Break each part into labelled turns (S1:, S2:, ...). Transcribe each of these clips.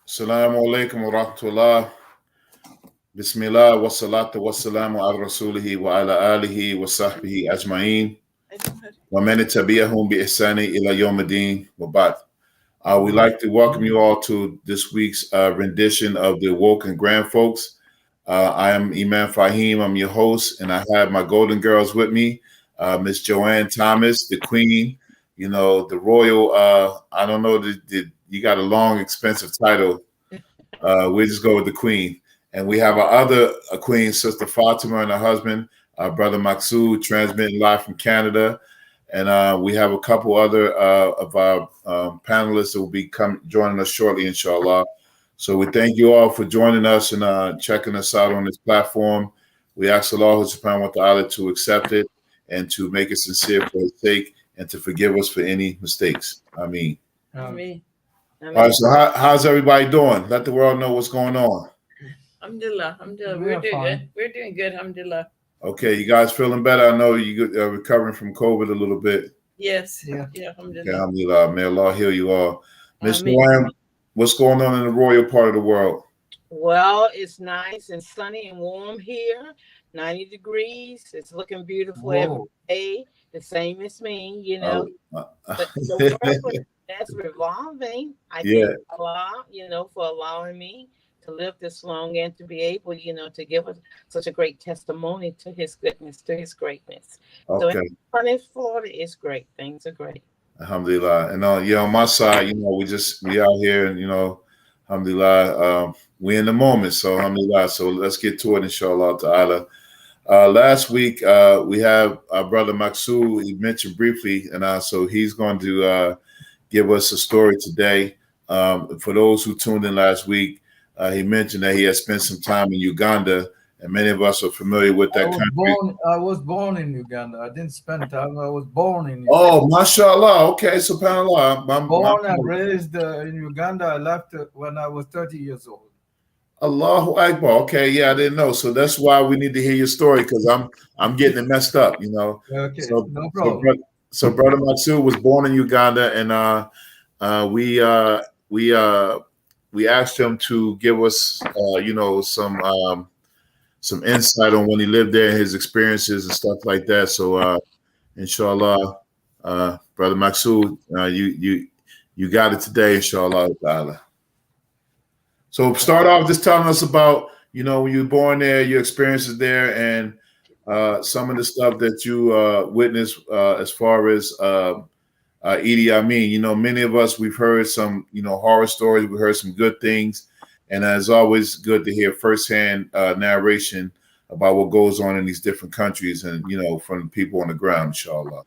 S1: Assalamu alaikum wa rahmatullah. Bismillah wa salatu wa salamu ala rasulihi wa ala alihi wa sahbihi ajma'in. Wa man tabi'ahum bi ihsani ila yawmiddin wa ba'd. We'd like to welcome you all to this week's rendition of the Woke and Grand Folks. I am Imam Faheem. I'm your host, and I have my golden girls with me, Miss Joanne Thomas, the queen, the royal, I don't know, you got a long, expensive title. We just go with the queen. And we have our other queen, Sister Fatima, and her husband, Brother Maksud, transmitting live from Canada. And we have a couple other of our panelists that will be joining us shortly, inshallah. So we thank you all for joining us and checking us out on this platform. We ask Allah subhanahu wa ta'ala to accept it and to make it sincere for his sake and to forgive us for any mistakes. Ameen.
S2: Ameen.
S1: All right, so how's everybody doing? Let the world know what's going on.
S2: Alhamdulillah. We're doing good. We're doing good, alhamdulillah.
S1: Okay, you guys feeling better? I know you recovering from COVID a little bit.
S2: Yes. Yeah, alhamdulillah.
S1: Okay, alhamdulillah. May Allah heal you all. Miss Joanne, what's going on in the royal part of the world?
S3: Well, it's nice and sunny and warm here. 90 degrees. It's looking beautiful every day. The same as me, But the world that's revolving. I thank Allah, for allowing me to live this long and to be able, to give us such a great testimony to his goodness, to his greatness.
S1: Okay.
S3: So in Florida is great. Things are great.
S1: Alhamdulillah. And on my side, we out here and alhamdulillah, we in the moment. So alhamdulillah. So let's get to it, inshallah ta'ala. Last week we have our brother Maksud. He mentioned briefly, and so he's going to give us a story today. For those who tuned in last week, he mentioned that he had spent some time in Uganda, and many of us are familiar with that country.
S4: I was born in Uganda. I didn't spend time. I was born in Uganda.
S1: Oh, mashallah. Okay, subhanallah.
S4: Born and raised in Uganda. I left when I was 30 years old.
S1: Allahu Akbar. Okay, yeah, I didn't know. So that's why we need to hear your story, because I'm getting it messed up,
S4: Okay,
S1: so,
S4: no problem.
S1: So brother Maksud was born in Uganda, and we asked him to give us some insight on when he lived there, his experiences and stuff like that. So inshallah, brother Maksud, you got it today, inshallah ta'ala. So start off just telling us about, when you were born there, your experiences there, and some of the stuff that you witnessed as far as Idi Amin. Many of us, we've heard some, horror stories. We heard some good things. And it's always good to hear firsthand narration about what goes on in these different countries and, from people on the ground, inshallah.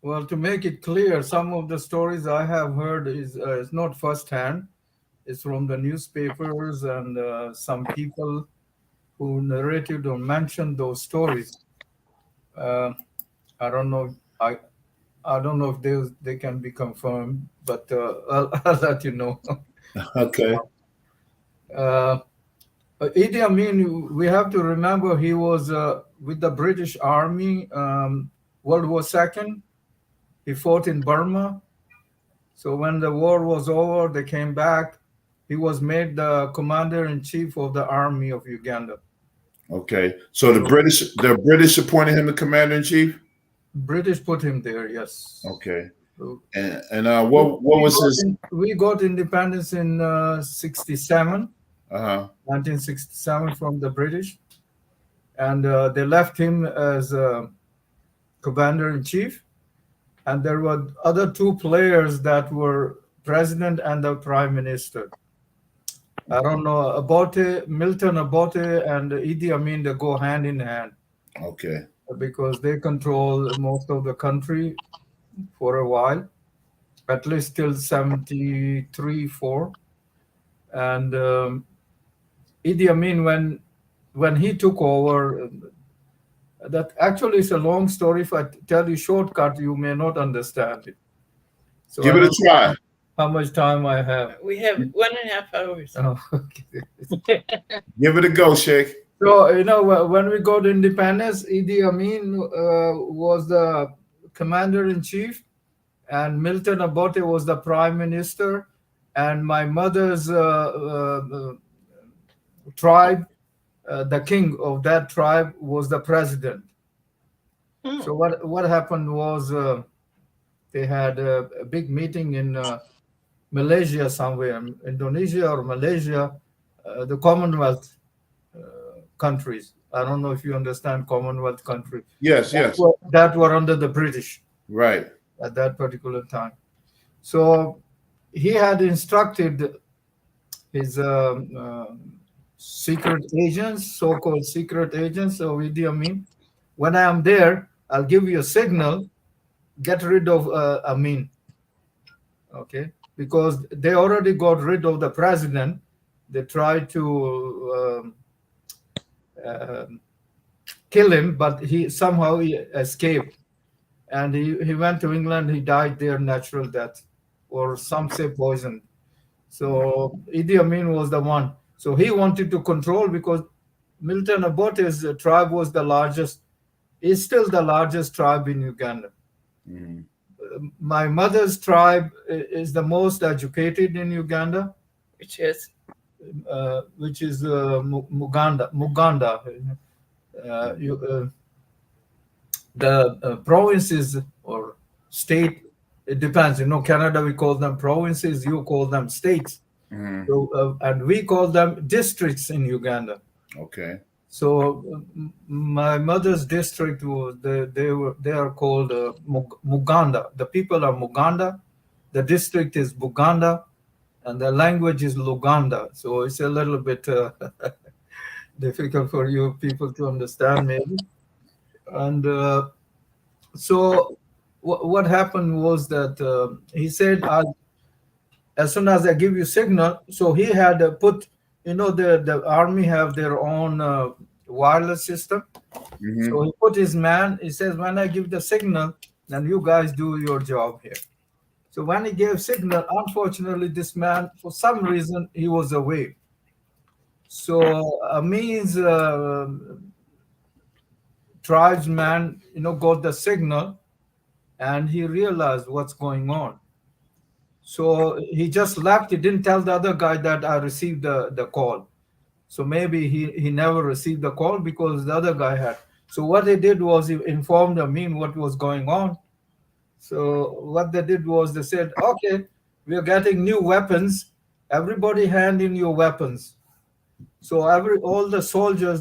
S4: Well, to make it clear, some of the stories I have heard is not firsthand. It's from the newspapers and some people who narrated or mentioned those stories. I don't know. I don't know if they can be confirmed, but I'll let you know.
S1: Okay.
S4: Idi Amin, we have to remember he was with the British Army, World War II. He fought in Burma. So when the war was over, they came back. He was made the commander-in-chief of the army of Uganda.
S1: Okay. So the British appointed him the commander-in-chief?
S4: British put him there, yes.
S1: Okay. And what was his?
S4: We got independence in 1967 from the British, and they left him as commander-in-chief. And there were other two players that were president and the prime minister. I don't know, Milton Obote and Idi Amin, they go hand in hand.
S1: Okay.
S4: Because they control most of the country for a while, at least till 1973-74. And Idi Amin, when he took over, that actually is a long story. If I tell you shortcut, you may not understand it. So
S1: give it a try.
S4: How much time I have?
S2: We have 1.5 hours.
S4: Oh, okay.
S1: Give it a go, Sheikh.
S4: So, when we got independence, Idi Amin was the commander-in-chief, and Milton Obote was the prime minister. and my mother's tribe, the king of that tribe was the president. So what happened was they had a big meeting in Malaysia somewhere, Indonesia or Malaysia, the Commonwealth countries. I don't know if you understand Commonwealth country.
S1: Yes, yes.
S4: That were under the British.
S1: Right.
S4: At that particular time. So he had instructed his secret agents, so-called secret agents of Idi Amin, when I am there, I'll give you a signal, get rid of Amin. Okay, because they already got rid of the president. They tried to kill him, but he somehow escaped. And he went to England. He died there, natural death, or some say poison. So Idi Amin was the one. So he wanted to control, because Milton Obote's tribe was the largest, is still the largest tribe in Uganda.
S1: Mm-hmm.
S4: My mother's tribe is the most educated in Uganda,
S2: Which is
S4: Muganda. The provinces or state, it depends. Canada, we call them provinces, you call them states.
S1: Mm-hmm.
S4: So, and we call them districts in Uganda.
S1: Okay.
S4: So my mother's district was they are called Muganda. The people are Muganda. The district is Buganda, and the language is Luganda. So it's a little bit difficult for you people to understand, maybe. And so what happened was that he said, as soon as I give you signal, so he had put, the army have their own wireless system.
S1: Mm-hmm.
S4: So he put his man, he says, when I give the signal, then you guys do your job here. So when he gave signal, unfortunately, this man, for some reason, he was away. So Amin's tribesman, got the signal, and he realized what's going on. So he just left. He didn't tell the other guy that I received the call. So maybe he never received the call because the other guy had. So what they did was he informed Amin what was going on. So what they did was they said, okay, we are getting new weapons. Everybody hand in your weapons. So all the soldiers,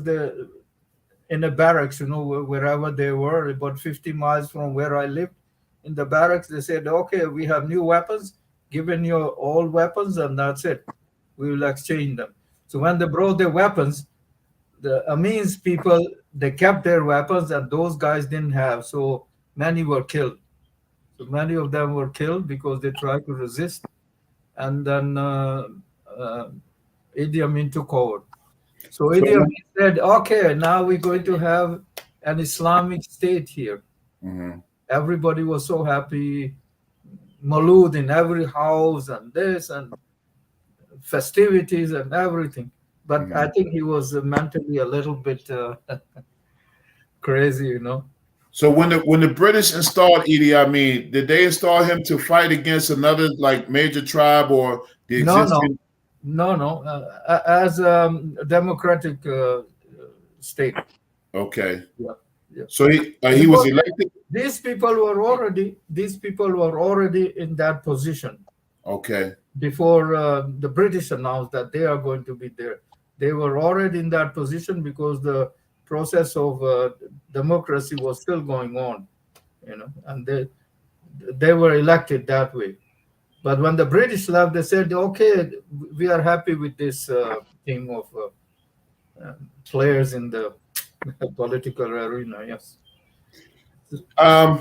S4: in the barracks, wherever they were, about 50 miles from where I lived, in the barracks, they said, okay, we have new weapons, given your old weapons, and that's it. We will exchange them. So when they brought their weapons, the Amin's people, they kept their weapons, and those guys didn't have. So many were killed. So many of them were killed because they tried to resist. And then Idi Amin took over. So Idi Amin said, okay, now we're going to have an Islamic state here.
S1: Mm-hmm.
S4: Everybody was so happy. Maulud in every house and this and festivities and everything. But
S1: Mm-hmm.
S4: I think he was mentally a little bit crazy,
S1: So when the British installed Idi Amin, did they install him to fight against another major tribe or the existing?
S4: No. As a democratic state.
S1: Okay.
S4: Yeah.
S1: So he was elected.
S4: These people were already in that position.
S1: Okay.
S4: Before the British announced that they are going to be there, they were already in that position because the process of democracy was still going on, and they were elected that way. But when the British left, they said, okay, we are happy with this thing of players in the political arena. Yes.
S1: I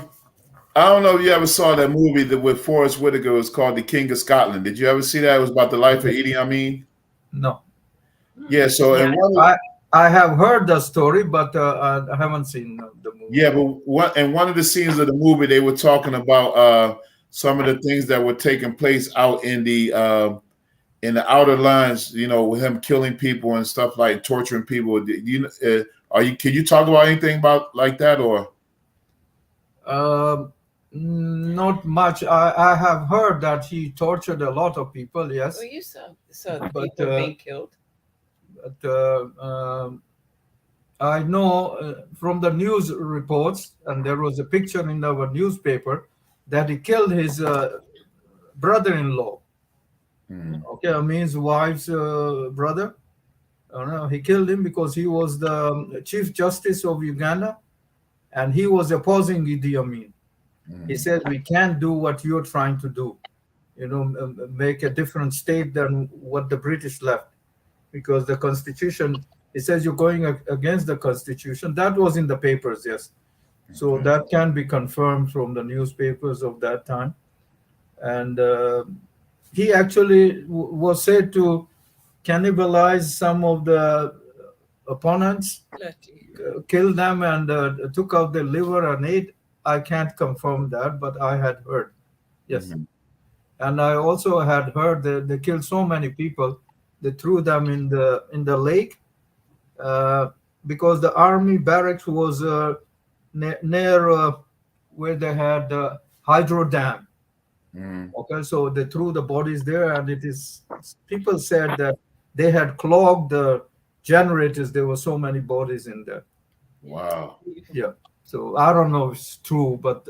S1: don't know if you ever saw that movie with Forrest Whitaker. It was called The King of Scotland. Did you ever see that? It was about the life of Idi Amin.
S4: No.
S1: Yeah. So
S4: I have heard the story, but I haven't seen the movie.
S1: Yeah, but one of the scenes of the movie, they were talking about some of the things that were taking place out in the outer lines. With him killing people and stuff, like torturing people. Can you talk about anything about like that or?
S4: Not much. I have heard that he tortured a lot of people. Yes.
S2: Well, you saw the
S4: But,
S2: people being killed.
S4: But I know from the news reports, and there was a picture in our newspaper that he killed his brother-in-law. Okay, I mean his wife's brother. No, he killed him because he was the Chief Justice of Uganda, and he was opposing Idi Amin. He said, "We can't do what you're trying to do, make a different state than what the British left, because the Constitution." He says you're going against the Constitution. That was in the papers, yes. So that can be confirmed from the newspapers of that time. And he actually was said to cannibalize some of the opponents, killed them, and took out their liver and ate. I can't confirm that, but I had heard, yes. And I also had heard that they killed so many people, they threw them in the lake, because the army barracks was near where they had the hydro dam. Okay, so they threw the bodies there, and people said that they had clogged the generators. There were so many bodies in there.
S1: Wow.
S4: Yeah. So I don't know if it's true, but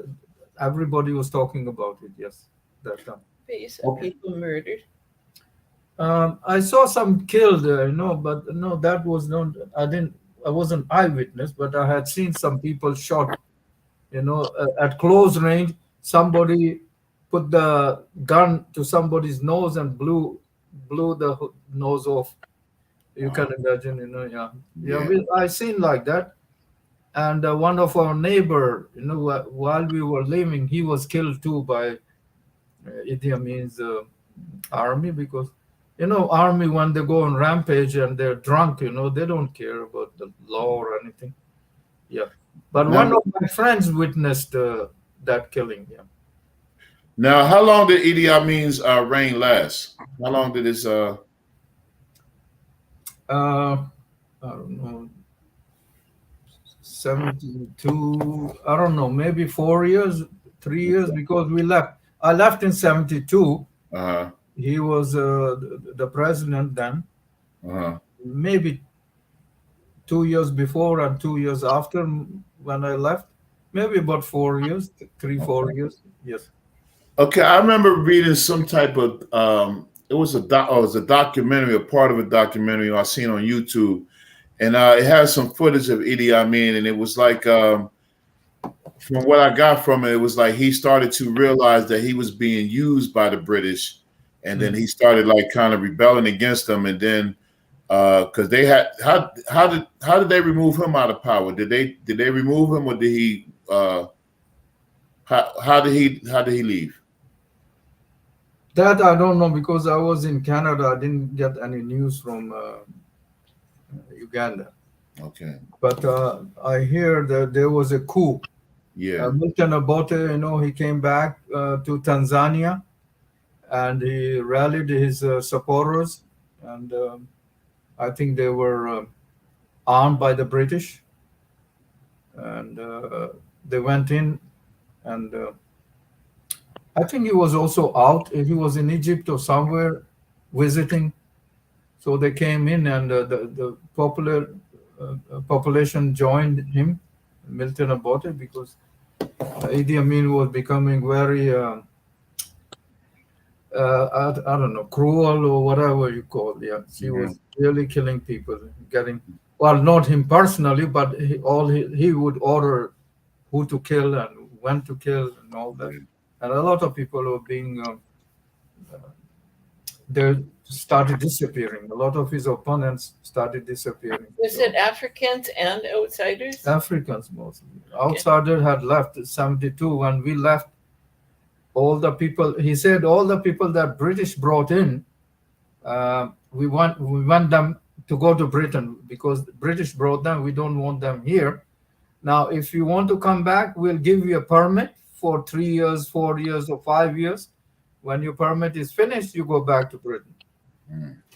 S4: everybody was talking about it. Yes, that time.
S2: But you saw people murdered.
S4: I saw some killed, but no, that was not. I wasn't eyewitness, but I had seen some people shot. At close range, somebody put the gun to somebody's nose and blew the nose off. You can imagine, yeah. I seen like that. And one of our neighbor, while we were living, he was killed too by Idi Amin's army, because army, when they go on rampage and they're drunk, they don't care about the law or anything. Yeah. But one of my friends witnessed that killing. Yeah.
S1: Now, how long did Idi Amin's reign last? How long did his?
S4: I don't know. 72. I don't know. Maybe 4 years, 3 years, because we left. I left in 72. He was the president then. Maybe 2 years before and 2 years after when I left. Maybe about 4 years, 4 years. Yes.
S1: Okay, I remember reading some type of it was a documentary, a part of a documentary I seen on YouTube, and it has some footage of Idi Amin, and it was like from what I got from it, it was like he started to realize that he was being used by the British, and then he started like kind of rebelling against them, and then because they had how did they remove him out of power? Did they remove him, or did he how did he leave?
S4: That I don't know, because I was in Canada. I didn't get any news from Uganda.
S1: Okay.
S4: But I hear that there was a coup.
S1: Yeah.
S4: Milton Obote, he came back to Tanzania, and he rallied his supporters, and I think they were armed by the British, and they went in, and I think he was also out. He was in Egypt or somewhere visiting. So they came in, and the population joined him, Milton Obote, because Idi Amin was becoming very, I don't know, cruel or whatever you call it. Yeah, he was really killing people, not him personally, but he would order who to kill and when to kill and all that. And a lot of people were being, they started disappearing. A lot of his opponents started disappearing.
S2: Was it Africans and outsiders?
S4: Africans mostly. Outsiders had left 72 when we left. All the people, he said, all the people that British brought in, we want them to go to Britain, because the British brought them. We don't want them here. Now, if you want to come back, we'll give you a permit for 3 years, 4 years, or 5 years. When your permit is finished, you go back to Britain.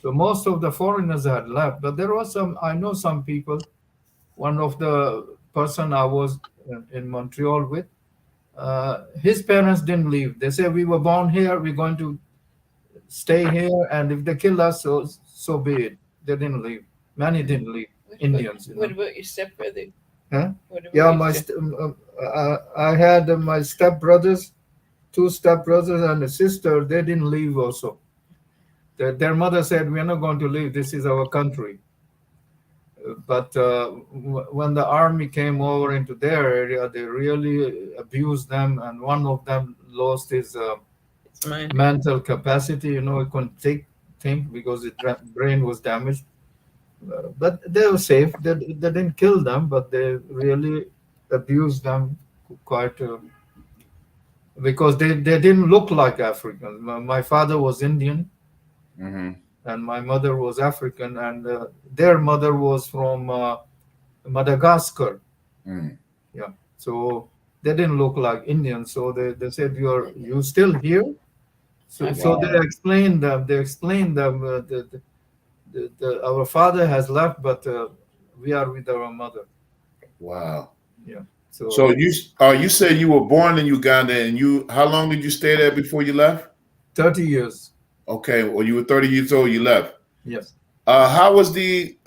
S4: So most of the foreigners had left, but there was I know some people. One of the person I was in Montreal with, his parents didn't leave. They said, we were born here, we're going to stay here, and if they kill us, so be it. They didn't leave. Many didn't leave. Indians.
S2: What about your stepbrother?
S4: Huh?
S2: What about
S4: Yeah, I had my stepbrothers, 2 stepbrothers and a sister. They didn't leave also. Their mother said, we're not going to leave. This is our country. But when the army came over into their area, they really abused them, and one of them lost his mental capacity. He couldn't think because his brain was damaged. But they were safe. They didn't kill them, but they really abused them quite because they didn't look like Africans. My father was Indian, and my mother was African, and their mother was from Madagascar. Yeah, so they didn't look like Indians. So they said, you still here? So they explained them. Our father has left, but we are with our mother.
S1: Wow.
S4: Yeah.
S1: So you said you were born in Uganda, and how long did you stay there before you left?
S4: 30 years.
S1: Okay. Well, you were 30 years old. You left.
S4: Yes.
S1: How was the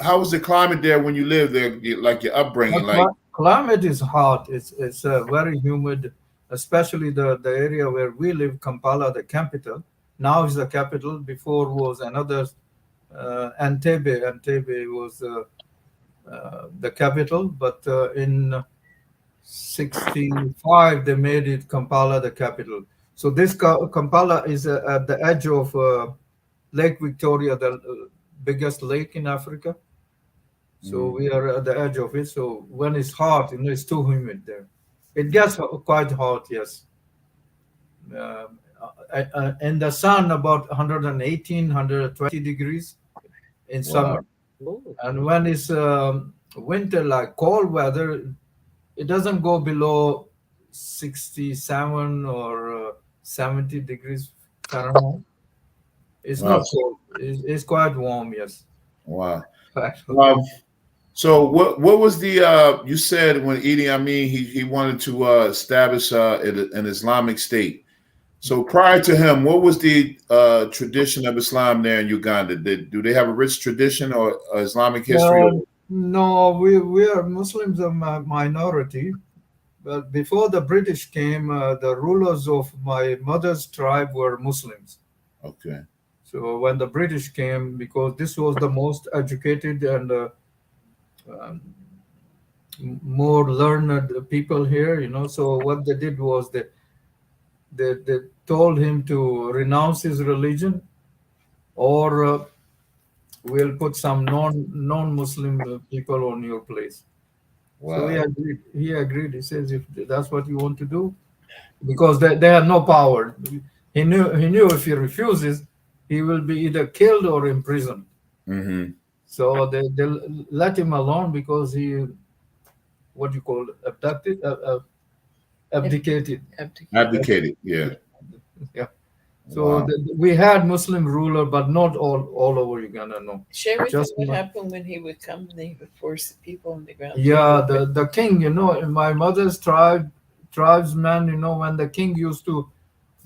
S1: climate there when you lived there? Like your upbringing,
S4: climate is hot. It's very humid, especially the area where we live, Kampala, the capital. Now is the capital. Before was another Entebbe. Entebbe was the capital, but in 65 they made it Kampala the capital. So this Kampala is at the edge of Lake Victoria, the biggest lake in Africa. So we are at the edge of it. So when it's hot, it's too humid there. It gets quite hot, yes. In the sun, about 118, 120 degrees in summer. And when it's winter, like cold weather, it doesn't go below 67 or 70 degrees Fahrenheit. It's not cold. It's quite warm, yes.
S1: Wow. So what was the you said when Idi Amin he wanted to establish an Islamic state. So prior to him, what was the tradition of Islam there in Uganda? Do they have a rich tradition or Islamic history?
S4: No, we are Muslims, a minority. But before the British came, the rulers of my mother's tribe were Muslims.
S1: Okay.
S4: So when the British came, because this was the most educated and more learned people here, so what they did was they told him to renounce his religion, or we'll put some non-Muslim people on your place. Wow. So he agreed. He says, if that's what you want to do, because they have no power. He knew if he refuses, he will be either killed or imprisoned. So they let him alone because he, what you call abdicated.
S1: Abdicated, yeah.
S4: Yeah. So we had Muslim ruler, but not all over Uganda. No.
S2: Share with us what happened when he would come and he would force the people on the ground.
S4: Yeah, the king, in my mother's tribesmen, when the king used to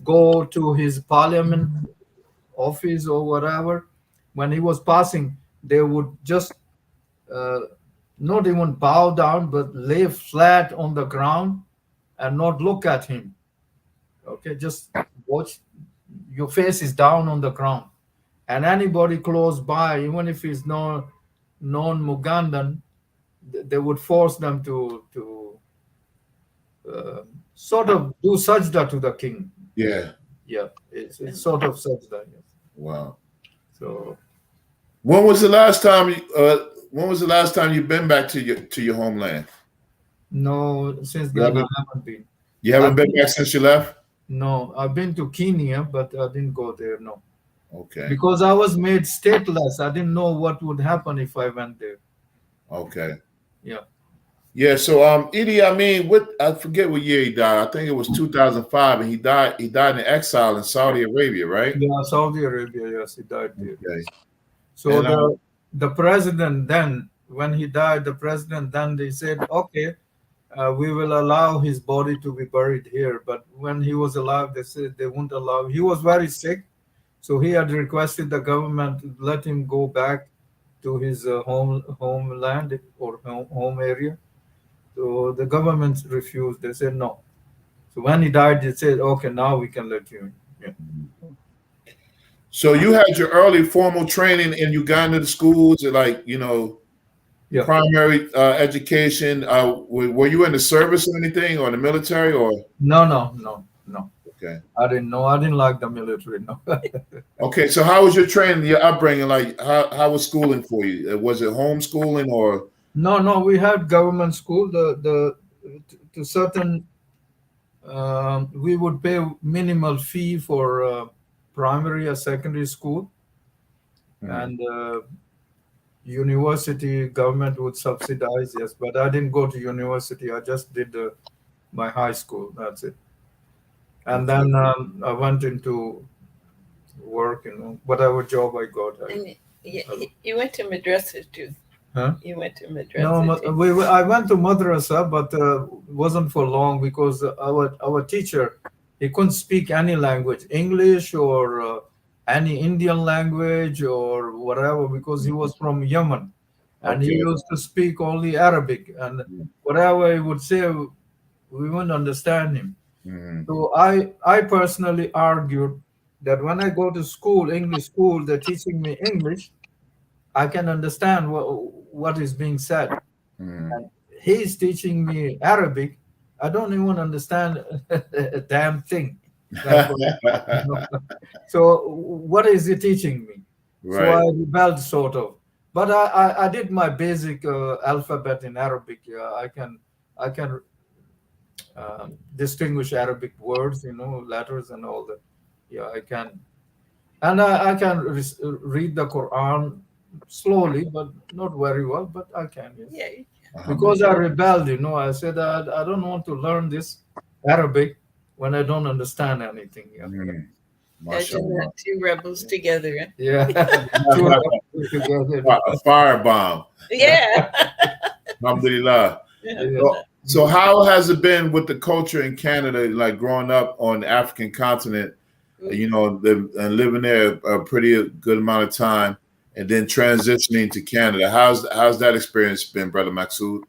S4: go to his parliament office or whatever, when he was passing, they would just not even bow down, but lay flat on the ground and not look at him. Okay, just watch. Your face is down on the ground, and anybody close by, even if he's non-Mugandan, they would force them to sort of do sajda to the king.
S1: Yeah.
S4: It's sort of sajda. Yes.
S1: Wow.
S4: So,
S1: when was the last time you've been back to your homeland?
S4: No, since then I haven't been.
S1: You haven't been back since you left?
S4: No, I've been to Kenya, but I didn't go there. No.
S1: Okay.
S4: Because I was made stateless. I didn't know what would happen if I went there.
S1: Okay.
S4: Yeah.
S1: Yeah. So Idi Amin, I forget what year he died. I think it was 2005, and he died in exile in Saudi Arabia, right?
S4: Yeah, Saudi Arabia. Yes, he died there.
S1: Okay.
S4: So the president then, when he died, they said, okay, we will allow his body to be buried here. But when he was alive, they said they wouldn't allow. He was very sick, so he had requested the government to let him go back to his homeland or home area. So the government refused. They said no. So when he died, they said, okay, now we can let you in. Yeah.
S1: So you had your early formal training in Uganda schools, like,
S4: Yeah.
S1: primary education. Were you in the service or anything, or in the military, or?
S4: No.
S1: Okay.
S4: I didn't know. I didn't like the military. No.
S1: Okay. So how was your training, your upbringing? Like, how was schooling for you? Was it homeschooling or?
S4: No. We had government school. To certain we would pay minimal fee for primary or secondary school, and university government would subsidize. Yes, but I didn't go to university. I just did my high school. That's it. And then I went into work. Whatever job I got.
S2: And you went to madrasa too.
S4: Huh?
S2: You went to madrasa
S4: No,
S2: too.
S4: I went to madrasa, but wasn't for long because our teacher, he couldn't speak any language, English or any Indian language or whatever, because he was from Yemen, and he used to speak only Arabic, and whatever he would say, we wouldn't understand him. So I personally argued that when I go to school, English school, they're teaching me English, I can understand what is being said. And he's teaching me Arabic. I don't even understand a damn thing. So what is he teaching me?
S1: Right.
S4: So I rebelled sort of. But I did my basic alphabet in Arabic. I can distinguish Arabic words, letters and all that. Yeah, I can. And I can read the Quran slowly, but not very well, but I can. Yes.
S2: Yeah.
S4: Because I rebelled, I said I don't want to learn this Arabic when I don't understand anything.
S1: Mashallah.
S2: Two rebels together.
S4: Yeah. Two rebels together.
S1: A firebomb.
S2: Yeah.
S1: Alhamdulillah. So how has it been with the culture in Canada, like growing up on the African continent, and living there a pretty good amount of time, and then transitioning to Canada? How's that experience been, Brother Maksud?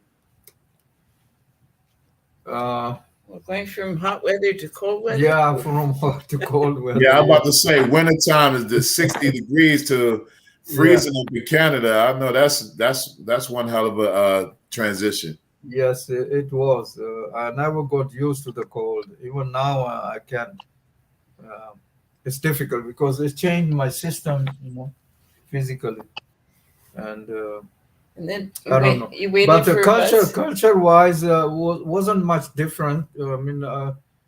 S2: We're going from hot weather to cold weather.
S4: Yeah, from hot to cold weather.
S1: Yeah, I'm about to say wintertime is the 60 degrees to freezing up in Canada. I know that's one hell of a transition.
S4: Yes, it was. I never got used to the cold. Even now, I can't. It's difficult because it changed my system, physically, and
S2: then
S4: I don't know.
S2: You waited
S4: but
S2: for
S4: culture-wise, wasn't much different. I mean,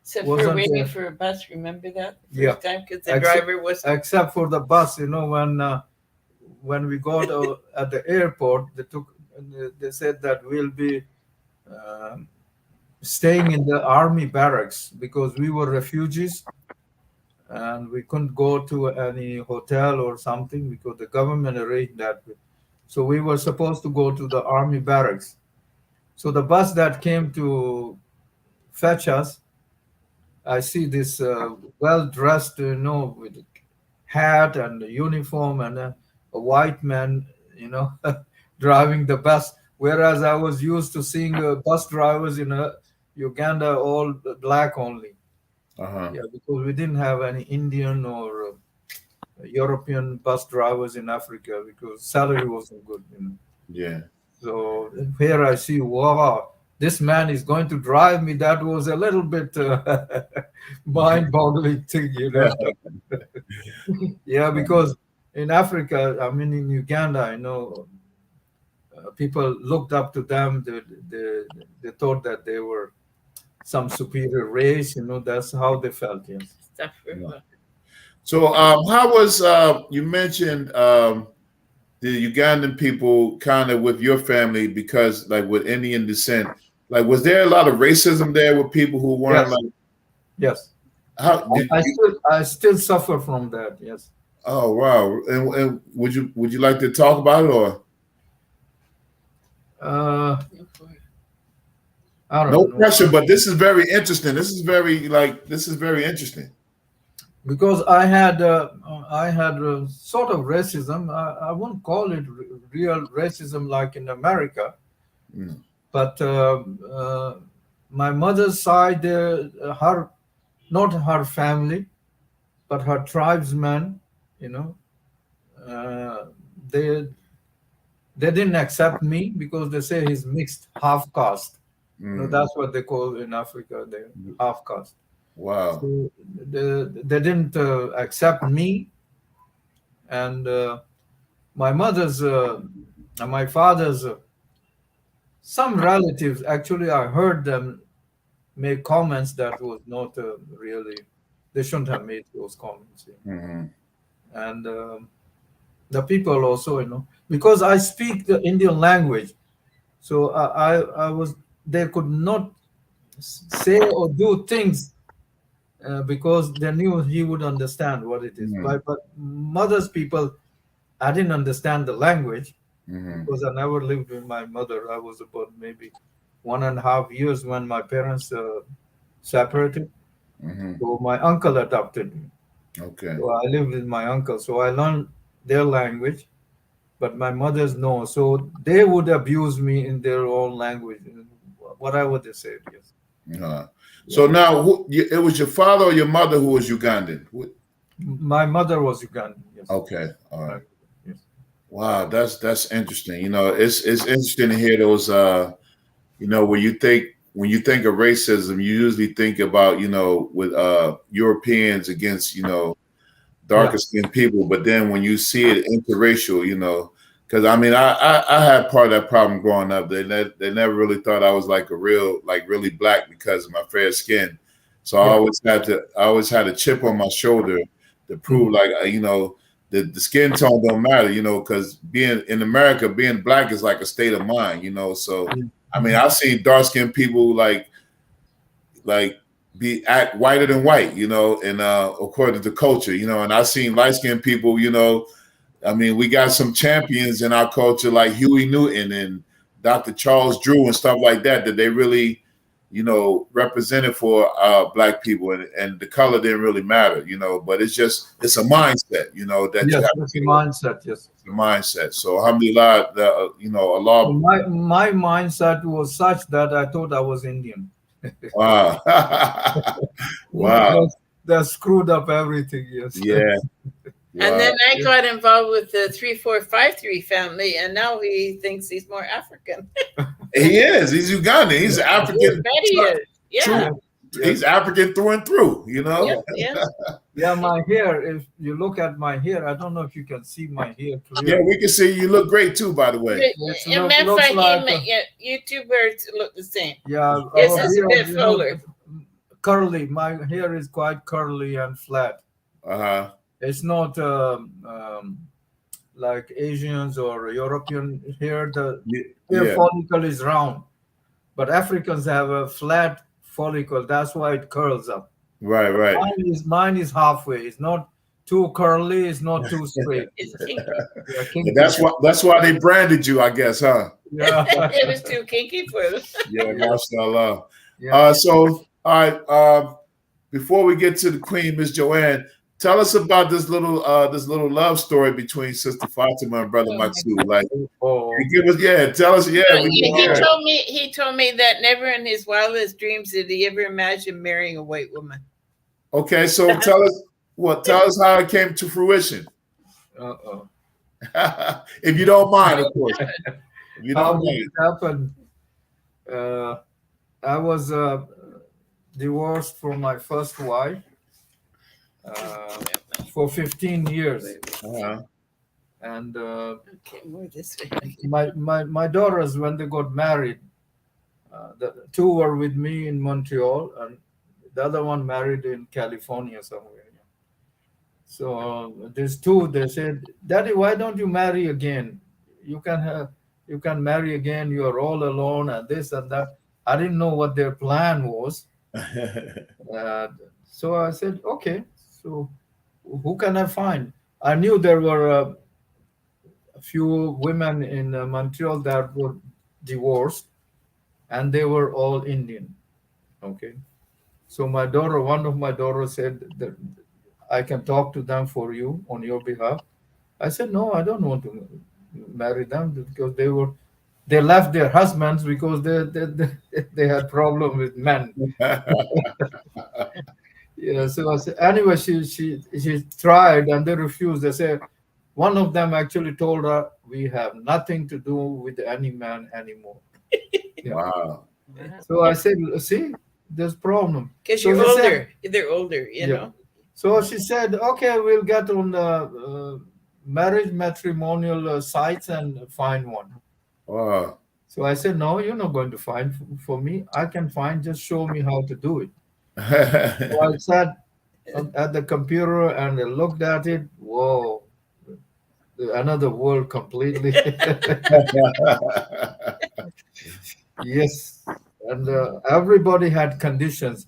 S2: except for waiting for a bus. Remember that first time because the driver was.
S4: Except for the bus, when we got at the airport, they said that we'll be staying in the army barracks because we were refugees and we couldn't go to any hotel or something because the government arranged that. So we were supposed to go to the army barracks. So the bus that came to fetch us, I see this well-dressed, with hat and uniform and a white man, driving the bus. Whereas I was used to seeing bus drivers in Uganda all black only. Yeah, because we didn't have any Indian or European bus drivers in Africa because salary wasn't good.
S1: Yeah.
S4: So here I see, wow, this man is going to drive me. That was a little bit mind-boggling thing, Yeah, because in Africa, I mean, in Uganda, people looked up to them. They thought that they were some superior race. That's how they felt. Yes.
S1: So, how was you mentioned the Ugandan people kind of with your family because like with Indian descent, like was there a lot of racism there with people who weren't like?
S4: Yes.
S1: How
S4: I still suffer from that. Yes.
S1: Oh wow! And would you like to talk about it or?
S4: I don't
S1: No
S4: know.
S1: pressure, but this is very interesting. This is very interesting.
S4: Because I had sort of racism. I wouldn't call it real racism like in America,
S1: Mm.
S4: but my mother's side, her not her family, but her tribesmen, you know, uh, they they didn't accept me because they say he's mixed half caste. That's what they call in Africa, the half caste.
S1: Wow.
S4: So they didn't accept me, and my mother's and my father's some relatives. Actually, I heard them make comments that was not really. They shouldn't have made those comments.
S1: Mm-hmm.
S4: And the people also, because I speak the Indian language, so I was they could not say or do things because they knew he would understand what it is.
S1: Mm-hmm.
S4: But mother's people, I didn't understand the language
S1: Mm-hmm.
S4: because I never lived with my mother. I was about maybe 1.5 years when my parents separated.
S1: Mm-hmm.
S4: So my uncle adopted me.
S1: Okay.
S4: So I lived with my uncle. So I learned their language, but my mother's no. So they would abuse me in their own language, whatever they said. Yes.
S1: So now, it was your father or your mother who was Ugandan?
S4: My mother was Ugandan. Yes.
S1: Okay, all right.
S4: Yes.
S1: Wow, that's interesting. It's interesting to hear those. When you think of racism, you usually think about with Europeans against darker skinned people, but then when you see it interracial, because I mean I had part of that problem growing up. They never really thought I was like really black because of my fair skin. So I always had a chip on my shoulder to prove the skin tone don't matter, because being in America, being black is like a state of mind, So I mean, I've seen dark skinned people like act whiter than white, and according to culture, and I've seen light skinned people, I mean, we got some champions in our culture like Huey Newton and Dr. Charles Drew and stuff like that they really, represented for black people, and the color didn't really matter, but it's a mindset, that you
S4: Yes,
S1: have
S4: it's a mindset. Yes,
S1: the mindset. So alhamdulillah, Allah.
S4: My mindset was such that I thought I was Indian.
S1: Wow. Wow.
S4: That screwed up everything. Yes.
S1: Yeah.
S2: And then I got involved with the 3453 family, and now he thinks he's more African.
S1: He is. He's Ugandan. He's African.
S2: He is. Yeah.
S1: He's African through and through,
S4: Yeah, my hair, if you look at my hair, I don't know if you can see my hair clearly.
S1: Yeah, we can see you look great too, by the way.
S2: Imam Faheem, YouTubers look the same.
S4: Yeah.
S2: This is a bit fuller.
S4: Curly. My hair is quite curly and flat.
S1: Uh-huh.
S4: It's not like Asians or European hair. The hair follicle is round, but Africans have a flat follicle. That's why it curls up.
S1: Right.
S4: Mine is halfway. It's not too curly. It's not too straight.
S2: It's kinky.
S1: That's why they branded you, I guess, huh?
S4: Yeah.
S2: It was too kinky for them.
S1: Yeah, mashallah. So, all right. Before we get to the Queen, Miss Joanne, tell us about this little love story between Sister Fatima and Brother Maksud. Tell us.
S2: He told me that never in his wildest dreams did he ever imagine marrying a white woman.
S1: Okay, so tell us how it came to fruition. If you don't mind, of course. If you don't mind.
S4: It happened. I was divorced from my first wife for 15 years.
S1: Uh-huh.
S4: And
S2: more this
S4: way. My daughters, when they got married, the two were with me in Montreal, and the other one married in California somewhere. So these two, they said, "Daddy, why don't you marry again? You can marry again. You are all alone, and this and that." I didn't know what their plan was. So I said, "Okay. So who can I find?" I knew there were a few women in Montreal that were divorced, and they were all Indian. Okay. So one of my daughters said that I can talk to them for you on your behalf. I said, no, I don't want to marry them because they left their husbands because they had problem with men. Yeah. So I said, anyway, she tried and they refused. They said one of them actually told her, we have nothing to do with any man anymore. Yeah.
S1: Wow.
S4: So I said, see, there's problem.
S2: Because
S4: So
S2: you're
S4: she said-
S2: older. They're older, you
S4: Yeah.
S2: know.
S4: So she said, okay, we'll get on the marriage matrimonial sites and find one.
S1: Wow.
S4: So I said, no, you're not going to find for me. I can find, just show me how to do it. So I sat at the computer and I looked at it. Whoa, another world completely. Yes. And everybody had conditions.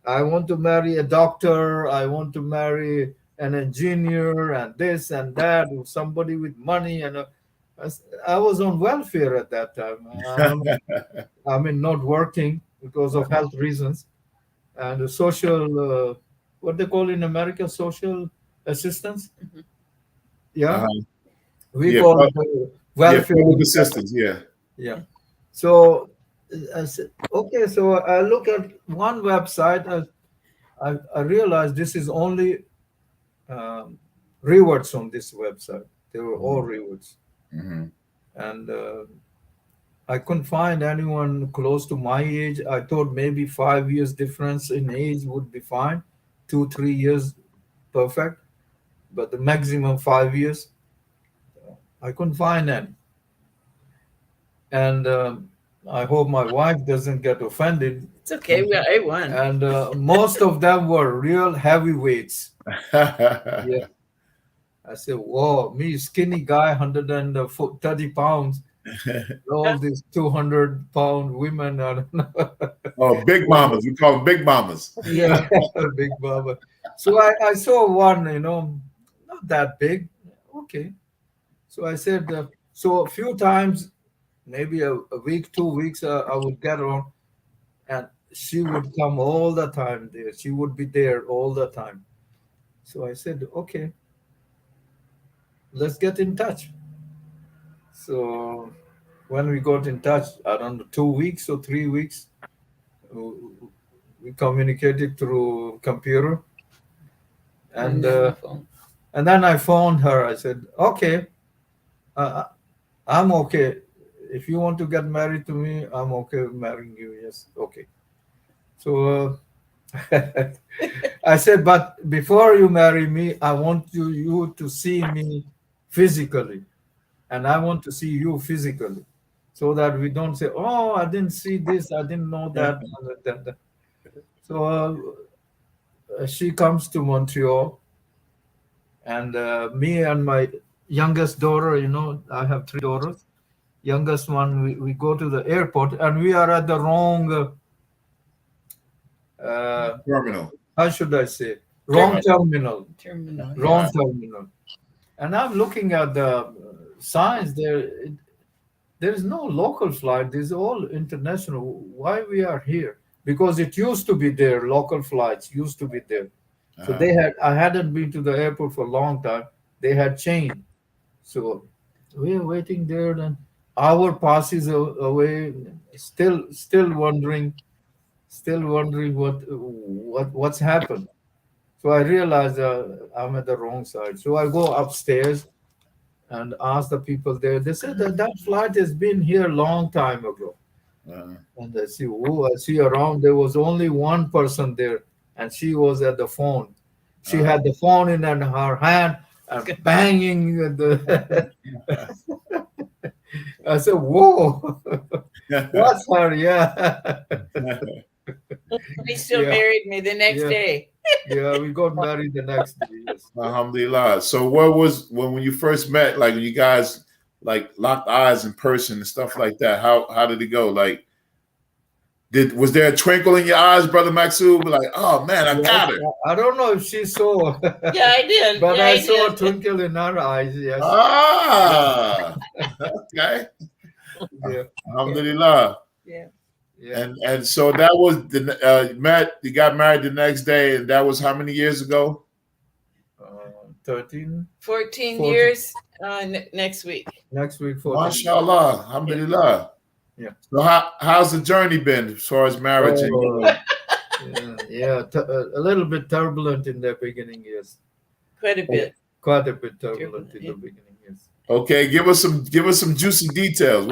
S4: I want to marry a doctor. I want to marry an engineer and this and that, or somebody with money. And I was on welfare at that time. I mean, not working because of health reasons and the social, what they call in America, social assistance.
S2: Mhm.
S4: Yeah,
S1: Uh-huh.
S4: we
S1: Yeah,
S4: call it
S1: Yeah,
S4: welfare.
S1: public assistance. Yeah.
S4: Yeah. So I said, okay. So I look at one website. I realized this is only rewards on this website. They were all rewards,
S1: Mm-hmm.
S4: and I couldn't find anyone close to my age. I thought maybe 5 years difference in age would be fine, 2 3 years, perfect. But the maximum 5 years, I couldn't find any. And I hope my wife doesn't get offended.
S2: It's okay. I won.
S4: And most of them were real heavyweights. Yeah. I said, whoa, me, skinny guy, 130 pounds, all these 200-pound women. I don't know.
S1: Oh, big mamas. We call them big mamas.
S4: Yeah, big baba. So I saw one, not that big. Okay. So I said, so a few times, maybe a week, 2 weeks, I would get on, and she would come all the time there. She would be there all the time. So I said, okay, let's get in touch. So when we got in touch, I don't know, 2 weeks or 3 weeks, we communicated through computer. And then I phoned her. I said, okay, I'm okay. If you want to get married to me, I'm okay with marrying you. Yes, okay. So I said, but before you marry me, I want you to see me physically, and I want to see you physically, so that we don't say, oh, I didn't see this, I didn't know that. So she comes to Montreal, and me and my youngest daughter, I have 3 daughters. Youngest one, we go to the airport, and we are at the wrong
S1: Terminal.
S4: how should I say? Wrong terminal. Wrong
S1: Yeah.
S4: terminal. And I'm looking at the signs there. There is no local flight. This is all international. Why we are here? Because it used to be there. Local flights used to be there. So they had. I hadn't been to the airport for a long time. They had changed. So we're waiting there. Then hour passes away. Still wondering what's happened. So I realized I'm at the wrong side. So I go upstairs and ask the people there. They said that flight has been here a long time ago. And I see around. There was only one person there, and she was at the phone. She had the phone in her hand and banging the. I said, "Whoa, what's her?" Yeah.
S2: He still married me the next day.
S4: Yeah, we got married the next day. Yes.
S1: Alhamdulillah. So what was when you first met, like when you guys like locked eyes in person and stuff like that? How did it go? Like was there a twinkle in your eyes, Brother Maxud? Like, oh man, I got her.
S4: I don't know if she saw.
S2: Yeah, I did.
S4: But
S2: yeah,
S4: I saw a twinkle in her eyes, yes.
S1: Ah, okay.
S4: Yeah.
S1: Alhamdulillah.
S2: Yeah.
S4: Yeah.
S1: And so that was the Matt. You got married the next day, and that was how many years ago?
S4: 13.
S2: 14
S4: 14.
S2: years next week.
S4: Next week, 14.
S1: MashaAllah, alhamdulillah.
S4: Yeah.
S1: So how's the journey been as far as marriage?
S4: Yeah, a little bit turbulent in the beginning, yes.
S2: Quite a bit.
S4: Quite a bit turbulent in the beginning, yes.
S1: Okay, give us some juicy details.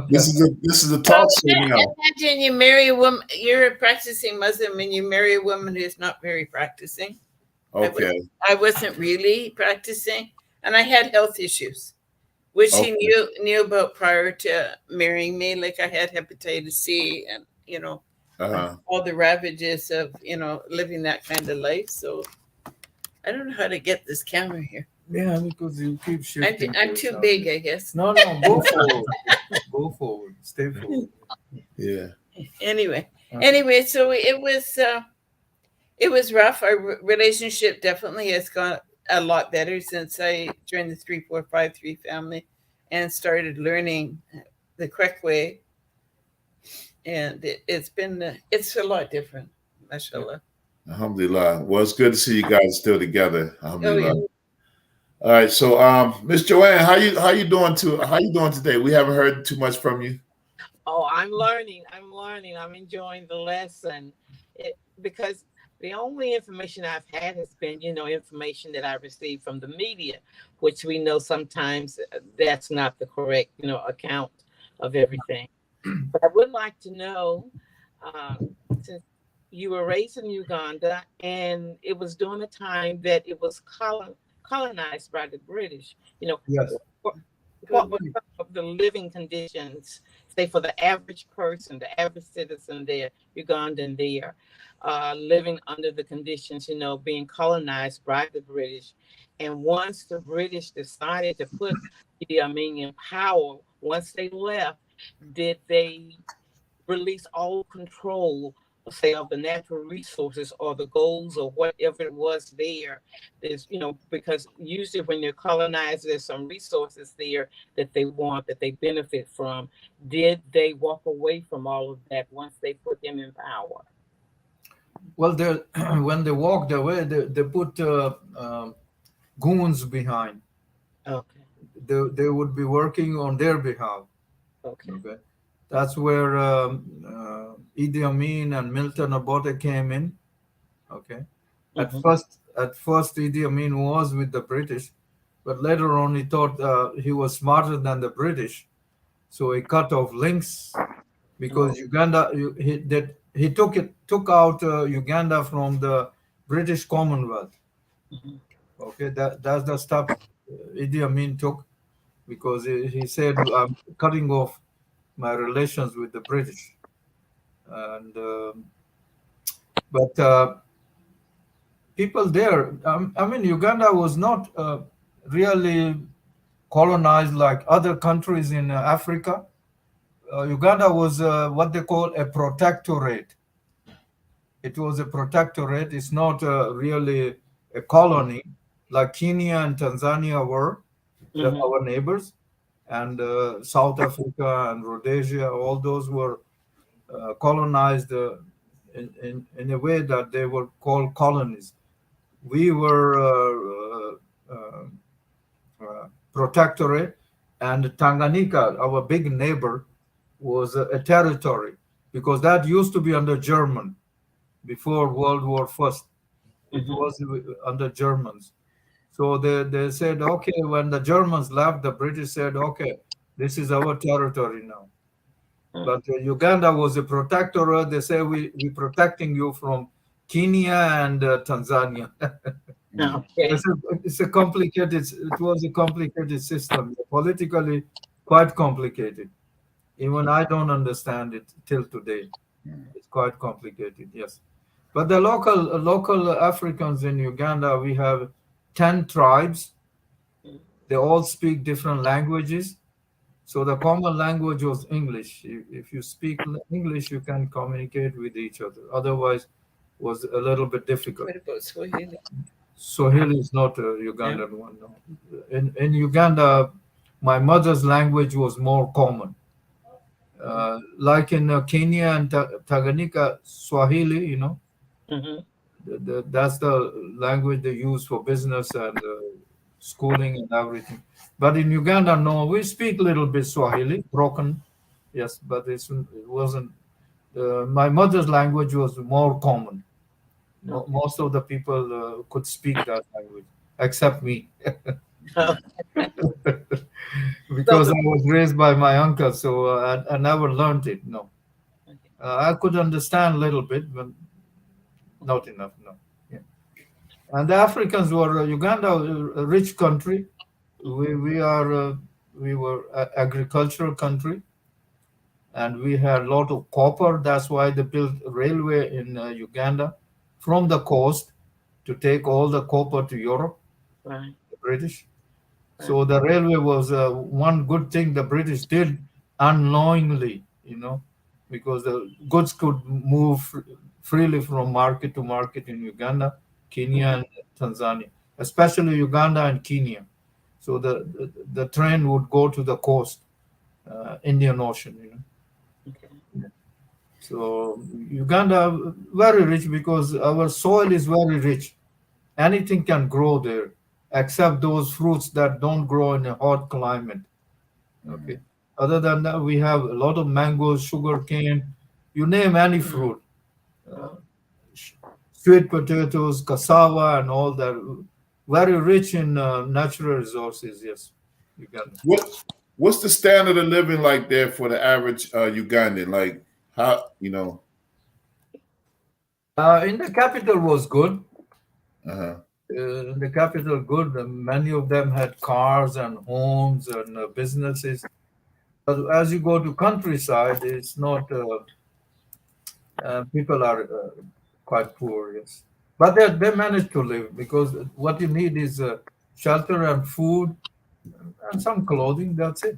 S1: This is a talk show now.
S2: Imagine you marry a woman. You're a practicing Muslim, and you marry a woman who's not very practicing.
S1: Okay.
S2: I wasn't really practicing, and I had health issues, which he knew about prior to marrying me. Like I had hepatitis C, and all the ravages of living that kind of life. So I don't know how to get this camera here.
S4: Yeah, because you keep shifting.
S2: I'm too big, I guess.
S4: No, go forward. Go forward. Stay forward.
S1: Yeah.
S2: Anyway, so it was rough. Our relationship definitely has gone a lot better since I joined the 3453 family and started learning the correct way. And it's a lot different, mashallah.
S1: Alhamdulillah. Well, it's good to see you guys still together. Alhamdulillah.
S2: Oh, yeah.
S1: All right, so Miss Joanne, how you doing today? We haven't heard too much from you.
S3: Oh, I'm learning. I'm enjoying the lesson because the only information I've had has been, information that I received from the media, which we know sometimes that's not the correct, account of everything. But I would like to know, since you were raised in Uganda, and it was during the time that it was colonized by the British,
S4: Yes.
S3: what were some of the living conditions, say, for the average person, the average citizen there, Ugandan there, living under the conditions, being colonized by the British. And once the British decided to put Idi Amin in power, once they left, did they release all control, say, of the natural resources or the goals or whatever it was there? There's, because usually when you're colonized, there's some resources there that they want, that they benefit from. Did they walk away from all of that once they put them in power?
S4: Well, when they walked away, they put goons behind.
S3: Okay.
S4: They would be working on their behalf.
S3: Okay.
S4: That's where Idi Amin and Milton Obote came in. Okay. At first, Idi Amin was with the British, but later on he thought he was smarter than the British, so he cut off links because Uganda. He took out Uganda from the British Commonwealth. Okay, that's the stuff Idi Amin took, because he said, I'm cutting off my relations with the British. And but people there, Uganda was not really colonized like other countries in Africa. Uganda was what they call a protectorate. It was a protectorate. It's not really a colony like Kenya and Tanzania were, our neighbors, and South Africa and Rhodesia. All those were colonized in a way that they were called colonies. We were protectorate, and Tanganyika, our big neighbor, was a territory, because that used to be under German before World War First. It was under Germans. So they said, okay, when the Germans left, the British said, okay, this is our territory now. But Uganda was a protectorate. They say, we're protecting you from Kenya and Tanzania. It was a complicated system, politically quite complicated. Even I don't understand it till today. It's quite complicated, yes. But the local Africans in Uganda, we have 10 tribes. They all speak different languages. So the common language was English. If you speak English, you can communicate with each other. Otherwise, was a little bit difficult.
S2: What about Swahili?
S4: Swahili is not a Ugandan one. No. In Uganda, my mother's language was more common. Like in Kenya and Tanganyika, Swahili,
S3: Mm-hmm.
S4: that's the language they use for business and schooling and everything. But in Uganda, no, we speak a little bit Swahili, broken, yes, but it wasn't. My mother's language was more common. Most of the people could speak that language, except me.
S3: So
S4: Because
S3: the
S4: I was raised by my uncle, so I never learned it. No, I could understand a little bit, but not enough. No, yeah. And the Africans were Uganda, a rich country. We were agricultural country, and we had a lot of copper. That's why they built railway in Uganda from the coast to take all the copper to Europe.
S3: right,
S4: The British.
S3: right.
S4: So the railway was one good thing the British did unknowingly, because the goods could move freely from market to market in Uganda, Kenya,
S3: Mhm.
S4: and Tanzania, especially Uganda and Kenya. So the train would go to the coast, Indian Ocean.
S3: Okay.
S4: So Uganda very rich because our soil is very rich. Anything can grow there, except those fruits that don't grow in a hot climate. Okay. Other than that, we have a lot of mangoes, sugar cane, you name any fruit, uh,
S3: Oh,
S4: sh- sweet potatoes, cassava, and all that. Very rich in natural resources. Yes, Uganda.
S1: What's the standard of living like there for the average Ugandan? Like how
S4: In the capital was good.
S1: Uh-huh.
S4: In the capital, good. Many of them had cars and homes and businesses. But as you go to countryside, it's not. People are quite poor, yes. But they manage to live because what you need is shelter and food and some clothing. That's it.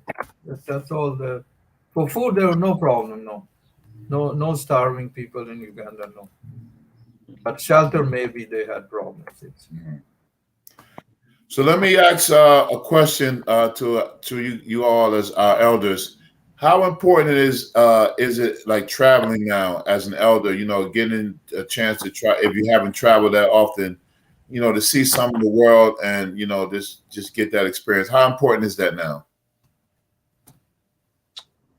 S4: That's all. For food, there was no problem. No, no starving people in Uganda. No, but shelter maybe they had problems.
S1: So let me ask a question to you all as our elders. How important is it like traveling now as an elder? Getting a chance to try if you haven't traveled that often, to see some of the world and just get that experience. How important is that now?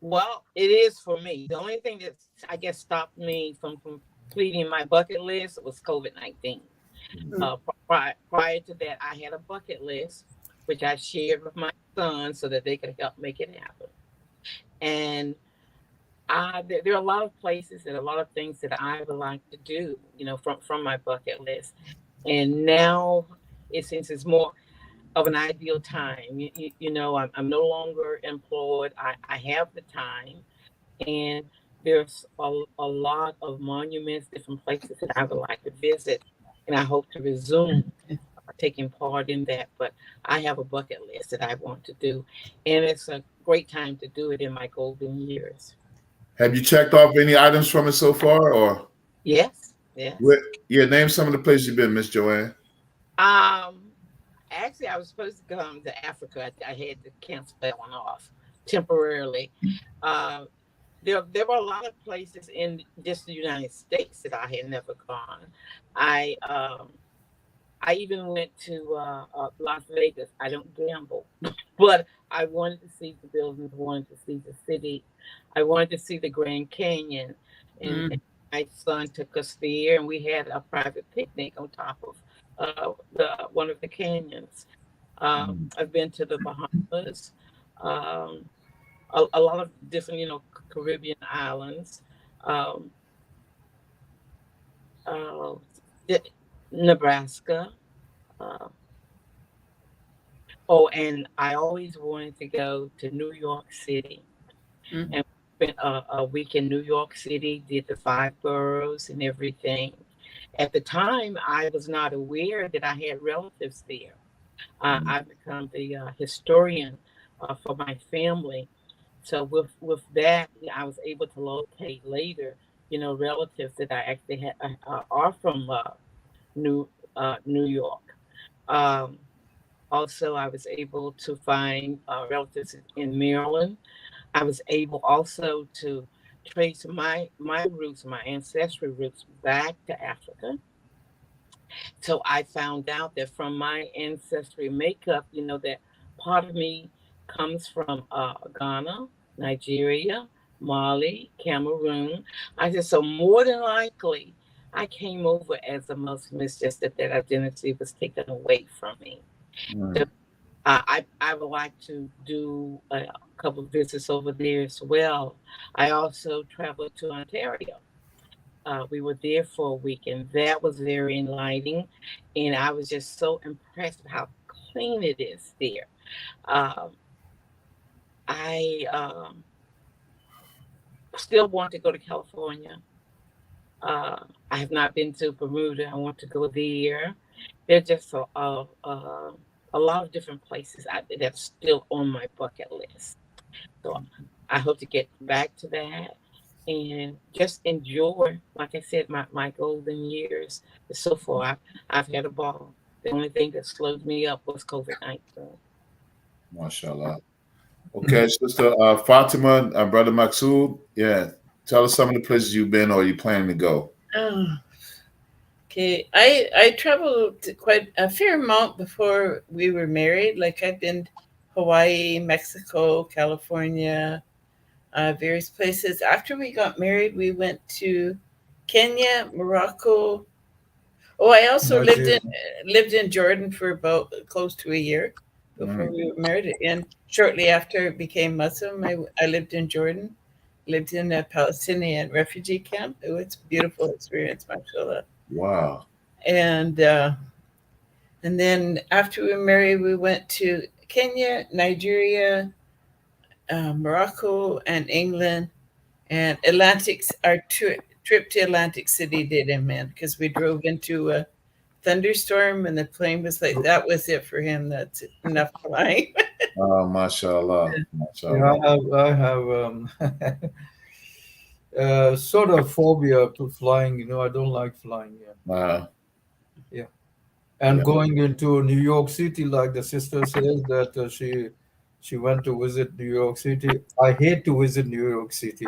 S3: well, it is for me. The only thing that I guess stopped me from completing my bucket list was COVID-19. Prior to that, I had a bucket list, which I shared with my son so that they could help make it happen. And there are a lot of places and a lot of things that I would like to do, from my bucket list. And now it seems it's more of an ideal time. I'm no longer employed. I have the time, and there's a lot of monuments, different places that I would like to visit, and I hope to resume taking part in that. But I have a bucket list that I want to do, and it's a great time to do it in my golden years.
S1: Have you checked off any items from it so far, or
S3: Yes, yes.
S1: where, yeah? Name some of the places you've been, Miss Joanne.
S3: Um, Actually, I was supposed to come to Africa. I had to cancel that one off temporarily. Um, there were a lot of places in just the United States that I had never gone. I um, I even went to Las Vegas. I don't gamble, but I wanted to see the buildings, wanted to see the city. I wanted to see the Grand Canyon. And my son took us there, and we had a private picnic on top of the one of the canyons. I've been to the Bahamas, um, a lot of different, Caribbean islands. Um, uh, Nebraska. Uh, Oh, and I always wanted to go to New York City, and spent a week in New York City, did the five boroughs and everything. At the time, I was not aware that I had relatives there. I become the historian for my family. So with that, I was able to locate later, relatives that I actually had are from New New York. Um, Also, I was able to find relatives in Maryland. I was able also to trace my roots, my ancestry roots back to Africa. So I found out that from my ancestry makeup, that part of me comes from Ghana, Nigeria, Mali, Cameroon. I said, so more than likely, I came over as a Muslim. It's just that identity was taken away from me. So, I would like to do a couple of visits over there as well. I also traveled to Ontario. We were there for a week, and that was very enlightening. And I was just so impressed with how clean it is there. I still want to go to California. I have not been to Bermuda. I want to go there. There's just a lot of different places that's still on my bucket list. So I hope to get back to that and just enjoy, like I said, my golden years. So far, I've had a ball. The only thing that slowed me up was COVID-19.
S1: MashaAllah. Okay, Sister Fatima and Brother Maksud, tell us some of the places you've been or you planning to go.
S2: Oh, okay. I traveled quite a fair amount before we were married. Like I've been Hawaii, Mexico, California, various places. After we got married, we went to Kenya, Morocco. Oh, I also lived in Jordan for about close to a year before we were married. And shortly after I became Muslim, I lived in Jordan, lived in a Palestinian refugee camp. It was a beautiful experience, mashallah.
S1: Wow.
S2: And then after we were married, we went to Kenya, Nigeria, Morocco, and England. And our trip to Atlantic City did him in because we drove into a thunderstorm and the plane was like, that was it for him. That's enough flying.
S1: Oh, mashallah.
S4: Yeah, I have sort of phobia to flying. I don't like flying. Yeah. And going into New York City, like the sister says that she went to visit New York City. I hate to visit New York City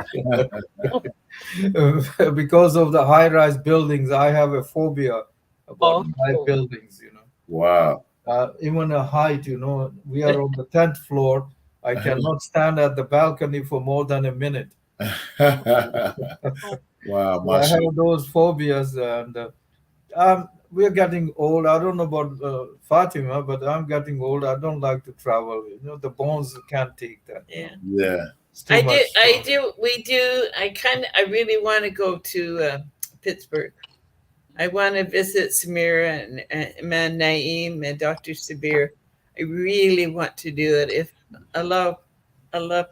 S4: because of the high-rise buildings. I have a phobia about high buildings.
S1: Wow.
S4: Even a height. We are on the 10th floor. I cannot stand at the balcony for more than a minute.
S1: Wow.
S4: So I have those phobias, and we're getting old. I don't know about Fatima, but I'm getting old. I don't like to travel. The bones can't take that.
S1: Yeah.
S2: I really want to go to Pittsburgh. I want to visit Samira and Imam Naeem and Dr. Sabir. I really want to do it. If Allah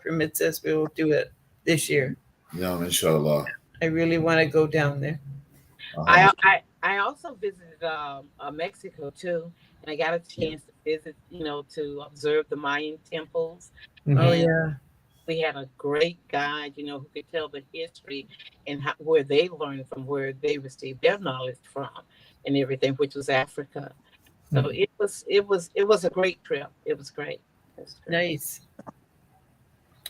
S2: permits us, we will do it this year.
S1: Yeah, inshallah.
S2: I really want to go down there.
S3: I also visited Mexico too, and I got a chance to visit, to observe the Mayan temples.
S2: Mm-hmm. Oh yeah.
S3: We had a great guide, who could tell the history and where they learned from, where they received their knowledge from, and everything, which was Africa. So it was a great trip. It was great.
S2: Nice.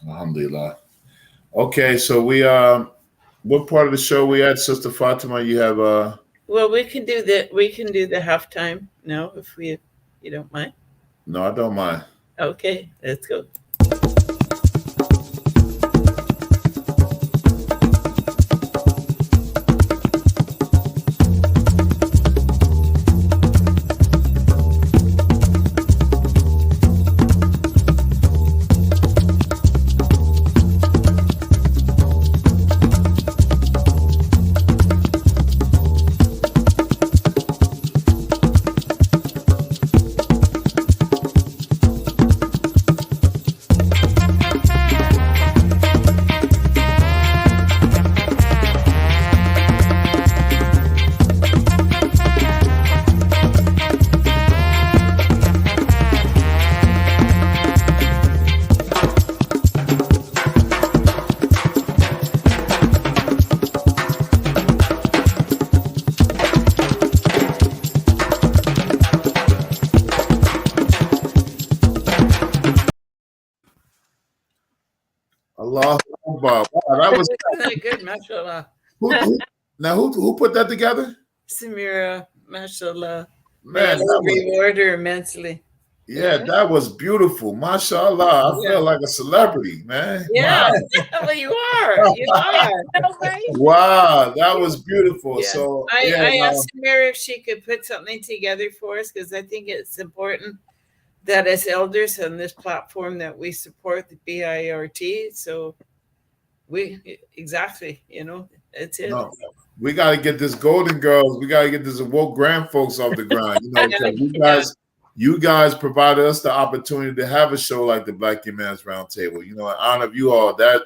S1: Alhamdulillah. Okay, so we what part of the show we at, Sister Fatima? You have
S2: Well, we can do the halftime now if you don't mind.
S1: No, I don't mind.
S2: Okay, let's go.
S1: Allah Akbar. Wow, that was
S2: Isn't that good? Mashallah.
S1: who put that together?
S2: Samira, mashallah. May
S1: Man,
S2: Allah reward her immensely.
S1: yeah, that was beautiful. MashaAllah. I felt like a celebrity, man.
S2: Yeah, well, you are. You are.
S1: Wow, that was beautiful.
S2: Yeah.
S1: So
S2: I asked Samira if she could put something together for us because I think it's important that as elders on this platform that we support the BIRT. So exactly, it's it.
S1: no, we got to get this Golden Girls. We got to get this woke grand folks off the ground. You guys provided us the opportunity to have a show like the Black Imams Roundtable. In honor of you all, that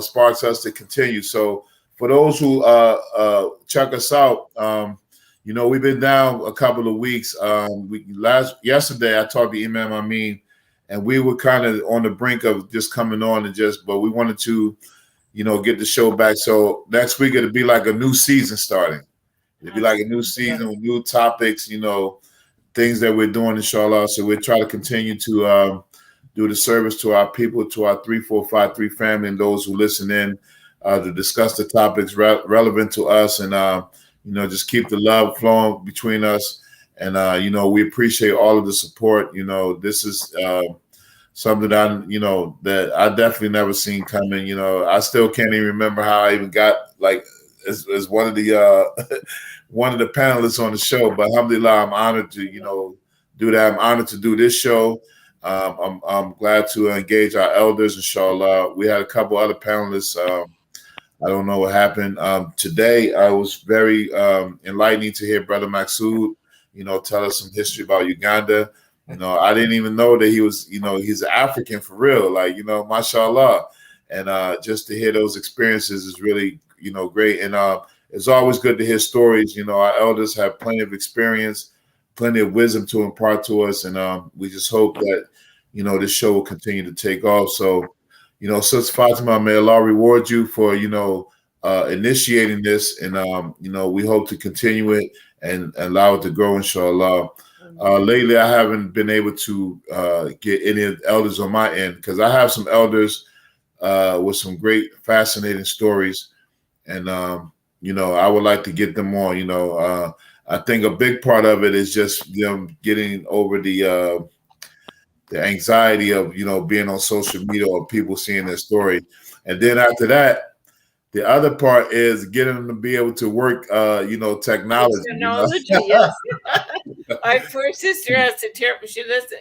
S1: sparks us to continue. So for those who check us out, we've been down a couple of weeks. Yesterday I talked to Imam Amin, and we were kind of on the brink of just coming on but we wanted to, get the show back. So next week it'll be like a new season starting. It'll be like a new season with new topics, things that we're doing, inshallah. So we'll try to continue to do the service to our people, to our 3453 family, and those who listen in to discuss the topics relevant to us, and just keep the love flowing between us. And we appreciate all of the support. This is something that I definitely never seen coming. I still can't even remember how I even got as one of the one of the panelists on the show, but alhamdulillah, I'm honored to, do that. I'm honored to do this show. I'm glad to engage our elders, inshallah. We had a couple other panelists. I don't know what happened. Today, I was very enlightening to hear Brother Maksud, tell us some history about Uganda. I didn't even know that he was, he's African for real, mashallah. And just to hear those experiences is really, great. And it's always good to hear stories. Our elders have plenty of experience, plenty of wisdom to impart to us. And we just hope that, this show will continue to take off. So, Sister Fatima, may Allah reward you for, initiating this. And, we hope to continue it and allow it to grow, inshallah. Lately, I haven't been able to get any of the elders on my end because I have some elders with some great, fascinating stories. And, I would like to get them on. I think a big part of it is just them getting over the anxiety of, being on social media or people seeing their story. And then after that, the other part is getting them to be able to work, technology.
S2: Yes. My poor sister has to tear up. She doesn't,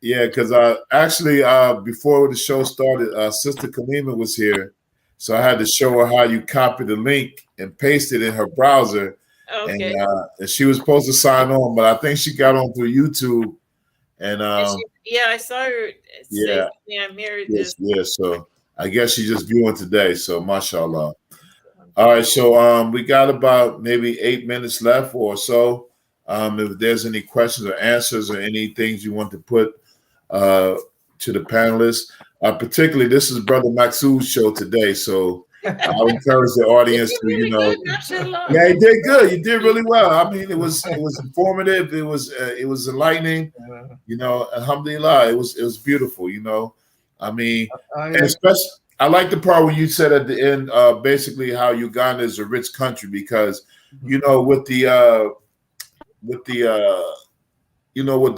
S1: Yeah, because actually, before the show started, Sister Kalima was here. So I had to show her how you copy the link and paste it in her browser.
S2: Okay.
S1: And she was supposed to sign on, but I think she got on through YouTube. And
S2: I saw her say, I'm here.
S1: Yes. So I guess she's just viewing today. So mashallah. All right. So we got about maybe 8 minutes left or so. If there's any questions or answers or any things you want to put to the panelists, particularly this is Brother Maksud's show today. So I would encourage the audience to, yeah, he did good. You did really well. I mean, it was informative. It was enlightening. Alhamdulillah, it was beautiful. I mean, and especially I like the part when you said at the end, basically how Uganda is a rich country because, with the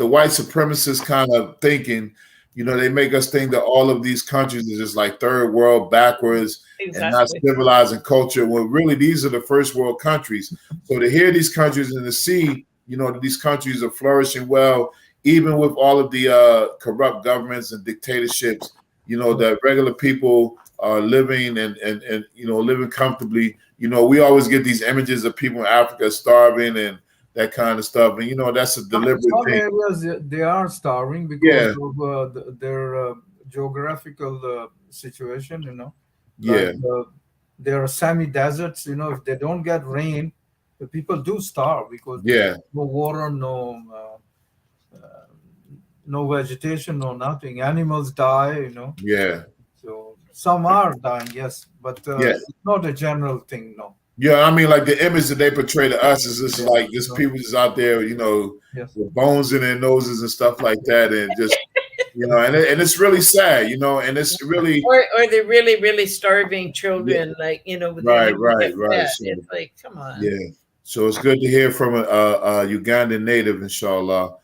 S1: white supremacist kind of thinking, they make us think that all of these countries are just like third world, backwards, and not civilized and culture. Well, really, these are the first world countries. So to hear these countries and to see, these countries are flourishing well, even with all of the corrupt governments and dictatorships, that regular people are living and living comfortably. We always get these images of people in Africa starving and that kind of stuff, and that's a deliberate thing.
S4: Areas they are starving because of their geographical situation. There are semi-deserts. If they don't get rain, the people do starve because no water, no vegetation, no nothing. Animals die. So some are dying, yes, but it's not a general thing, no.
S1: Yeah, I mean, like the image that they portray to us is just like just people just out there, with bones in their noses and stuff like that, and just You know, and it's really sad, you know, and it's really
S2: or the really, really starving children, like, you know, they
S1: right,
S2: never get
S1: right.
S2: fed.
S1: So
S2: It's like, come on.
S1: yeah, so it's good to hear from a Ugandan native, inshallah.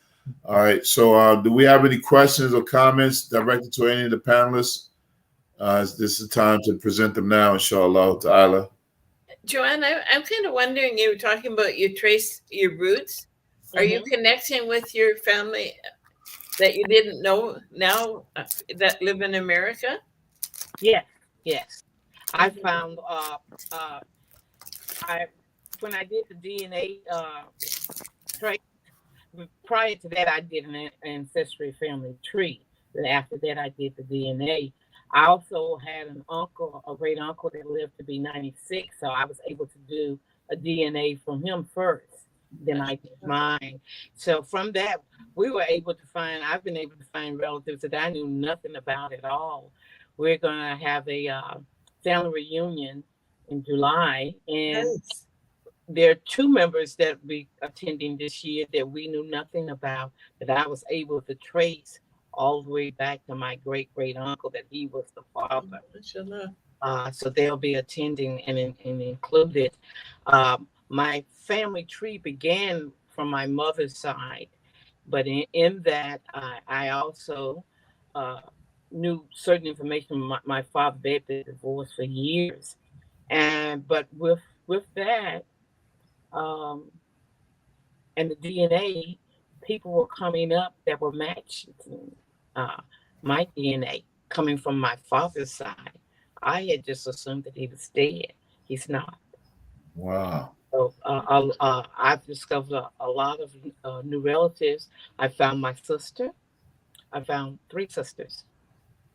S1: All right, so do we have any questions or comments directed to any of the panelists? This is the time to present them now, inshallah ta'ala.
S2: Joanne, I'm kind of wondering, you were talking about you trace your roots. Are you connecting with your family that you didn't know now that live in America?
S3: Yes, yes. I found when I did the DNA trace, prior to that I did an ancestry family tree. Then after that I did the DNA. I also had an uncle, a great uncle that lived to be 96, so I was able to do a DNA from him first. Then I did mine. So from that, we were able to find, I've been able to find relatives that I knew nothing about at all. We're going to have a family reunion in July, and
S2: Nice.
S3: there are 2 members that will be attending this year that we knew nothing about, that I was able to trace all the way back to my great uncle, that he was the father. So they'll be attending and included. My family tree began from my mother's side, but in that I also knew certain information. My father, they've been divorced for years, but with that and the DNA, people were coming up that were matched my DNA coming from my father's side. I had just assumed that he was dead. He's not.
S1: Wow.
S3: So I've discovered a lot of new relatives. I found my sister. I found 3 sisters.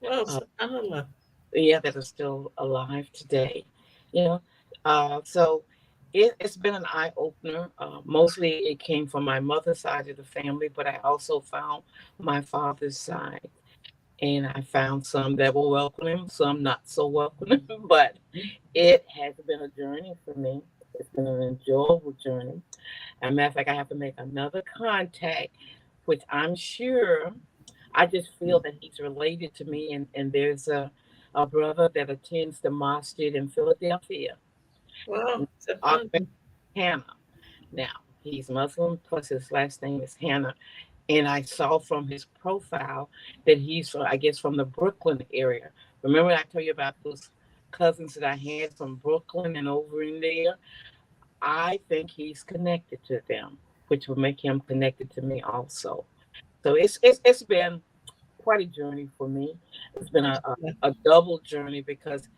S2: Well, subhanAllah.
S3: Yeah, that are still alive today. You know, so it's been an eye opener. Mostly it came from my mother's side of the family, but I also found my father's side. And I found some that were welcoming, some not so welcoming, but it has been a journey for me. It's been an enjoyable journey. As a matter of fact, I have to make another contact, which I'm sure, I just feel that he's related to me. And there's a brother that attends the mosque in Philadelphia.
S2: Wow.
S3: Hannah. Now, he's Muslim, plus his last name is Hannah. And I saw from his profile that he's, I guess, from the Brooklyn area. Remember I told you about those cousins that I had from Brooklyn and over in there? I think he's connected to them, which will make him connected to me also. So it's been quite a journey for me. It's been a double journey because,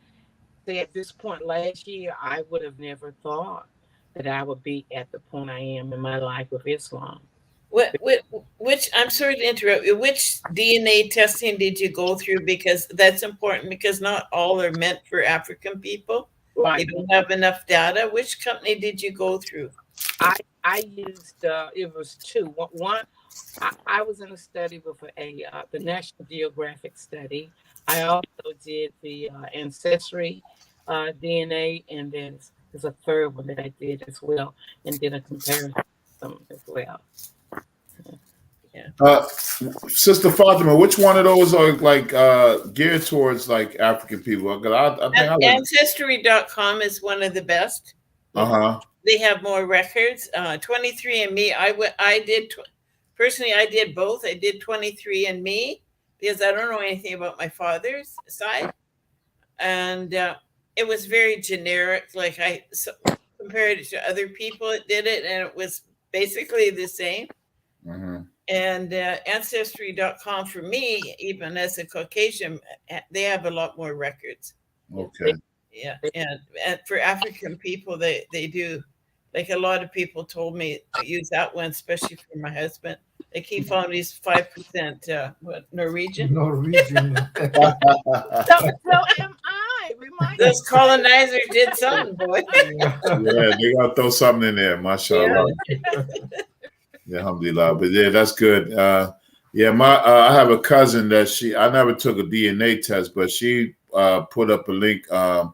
S3: say, at this point last year, I would have never thought that I would be at the point I am in my life with Islam.
S2: Which, I'm sorry to interrupt you, which DNA testing did you go through? Because that's important, because not all are meant for African people.
S3: Right.
S2: They don't have enough data. Which company did you go through?
S3: I used, it was 2. One, I was in a study with the National Geographic study. I also did the ancestry DNA, and then there's a third one that I did as well, and did a comparison as well.
S1: Yeah. Sister Fatima, which one of those are like geared towards like African people? I think
S2: Ancestry.com is one of the best. They have more records. 23andMe, I did personally, I did both. I did 23andMe because I don't know anything about my father's side, and it was very generic. Like compared it to other people that did it, and it was basically the same. And Ancestry.com, for me, even as a Caucasian, they have a lot more records.
S1: Okay.
S2: Yeah, and for African people, they do. Like, a lot of people told me use that one, especially for my husband. Like, he found he's 5% Norwegian.
S4: Norwegian.
S3: So am I.
S2: Those colonizers did something, boy.
S1: Yeah, they gotta throw something in there, mashallah. Yeah, alhamdulillah. But yeah, that's good. Yeah, I have a cousin that I never took a DNA test, but she put up a link for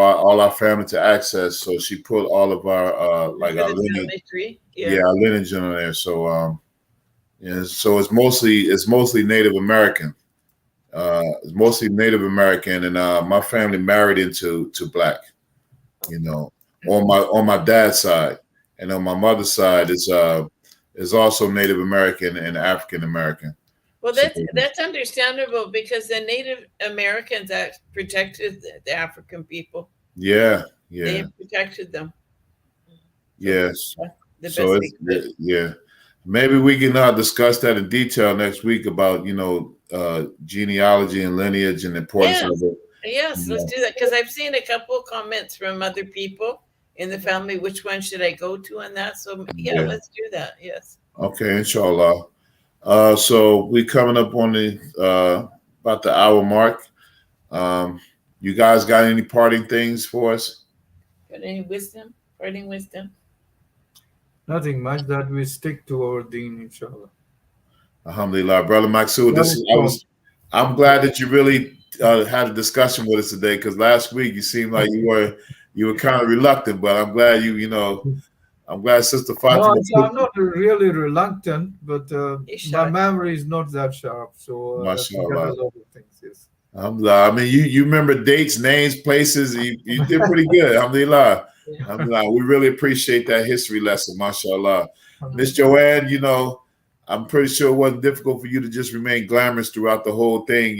S1: all our family to access. So she put all of our our lineage, our lineage on there. So And so it's mostly Native American. It's mostly Native American, and my family married into black. You know, on my dad's side, and on my mother's side is also Native American and African American.
S2: Well, that's understandable because the Native Americans that protected the African people.
S1: Yeah.
S2: They protected them.
S1: Yes.
S2: The
S1: So
S2: best they could.
S1: yeah. Maybe we can discuss that in detail next week about genealogy and lineage and the importance of it.
S2: Yes, let's do that because I've seen a couple of comments from other people in the family. Which one should I go to on that? So let's do that. Yes.
S1: Okay, inshallah. So we coming up on the about the hour mark. You guys got any parting things for us?
S2: Got any wisdom? Parting wisdom?
S4: Nothing much, that we stick to our deen, inshallah.
S1: Alhamdulillah, brother Maksud. I'm glad that you really had a discussion with us today, because last week you seemed like you were kind of reluctant, but I'm glad I'm glad Sister Fatima.
S4: No, I'm not really reluctant, but my memory is not that sharp, so I forget a lot of things. Yes.
S1: I mean, you remember dates, names, places. You did pretty good. Alhamdulillah. We really appreciate that history lesson, mashallah. Miss Joanne, I'm pretty sure it wasn't difficult for you to just remain glamorous throughout the whole thing,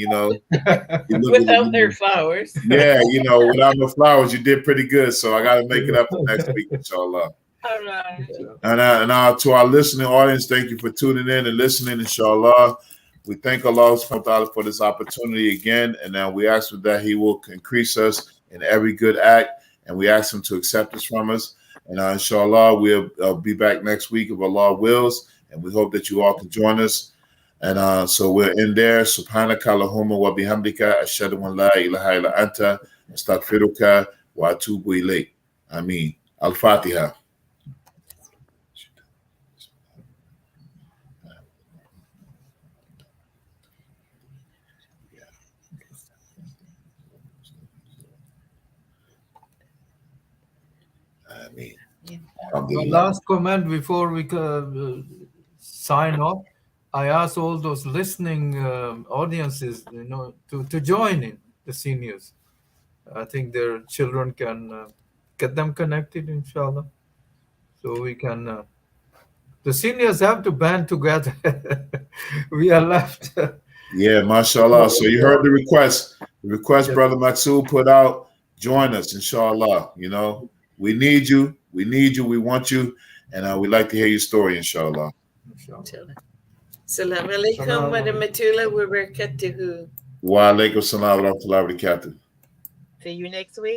S2: without their flowers.
S1: Yeah, without no flowers, you did pretty good. So I got to make it up for next week, inshallah.
S2: All right.
S1: And to our listening audience, thank you for tuning in and listening, inshallah. We thank Allah subhanahu wa ta'ala for this opportunity again. And now we ask that He will increase us in every good act. And we ask Him to accept us from us. And inshallah, we'll be back next week if Allah wills. And we hope that you all can join us. And so we're in there. Subhanaka Allahumma wa bihamdika ashhadu an la ilaha illa anta astaghfiruka wa atubu ilayk. Ameen. Al-Fatiha.
S4: One last comment before we sign off. I ask all those listening audiences, to join in the seniors. I think their children can get them connected, inshallah. So we can. The seniors have to band together. We are left.
S1: Yeah, mashallah. So you heard the request. The request Brother Maksud put out. Join us, inshallah. We need you. We need you. We want you. And we'd like to hear your story, inshallah.
S2: Assalamu alaikum wa rahmatullahi wa barakatuhu.
S1: Wa alaikum salam wa rahmatullahi wa barakatuh.
S3: See you next week.